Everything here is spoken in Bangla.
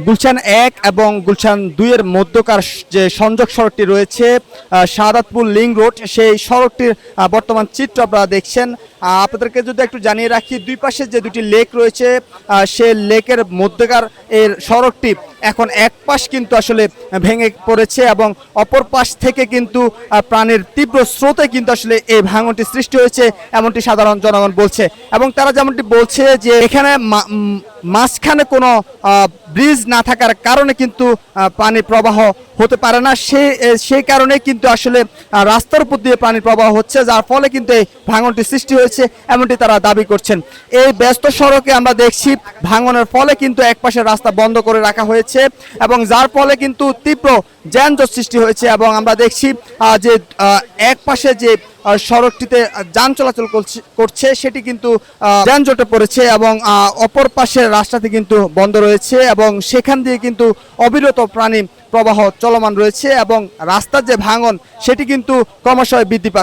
গুলশান ১ এবং গুলশান ২ এর মধ্যকার যে সংযোগ সড়কটি রয়েছে শাহাদাতপুর লিংক রোড, সেই সড়কটির বর্তমান চিত্র আপনারা দেখছেন। আপনাদেরকে যদি একটু জানিয়ে রাখি, দুই পাশে যে দুটি লেক রয়েছে সে লেকের মধ্যকার এর সড়কটি এখন এক পাশ কিন্তু আসলে ভেঙে পড়েছে এবং অপর পাশ থেকে কিন্তু প্রাণের তীব্র স্রোতে কিন্তু আসলে এই ভাঙনটি সৃষ্টি হয়েছে, এমনটি সাধারণ জনগণ বলছে। এবং তারা যেমনটি বলছে যে এখানে মাঝখানে কোনো ব্রিজ না থাকার কারণে কিন্তু পানি প্রবাহ হতে পারে না, সেই কারণে কিন্তু আসলে রাস্তার উপর দিয়ে পানি প্রবাহ হচ্ছে, যার ফলে কিন্তু এই ভাঙনটি সৃষ্টি হয়েছে, এমনটি তারা দাবি করছেন। এই ব্যস্ত সড়কে আমরা দেখছি ভাঙনের ফলে কিন্তু একপাশের রাস্তা বন্ধ করে রাখা হয়েছে এবং যার ফলে কিন্তু তীব্র যানজট সৃষ্টি হয়েছে। এবং আমরা দেখছি যে এক পাশে যে সড়কটিতে যান চলাচল করছে সেটি কিন্তু যানজটে পড়েছে এবং অপর পাশের রাস্তাটি কিন্তু বন্ধ রয়েছে এবং সেখান দিয়ে কিন্তু অবিরত প্রাণী প্রবাহ চলমান রয়েছে এবং রাস্তার যে ভাঙন সেটি কিন্তু ক্রমশ বৃদ্ধি পাচ্ছে।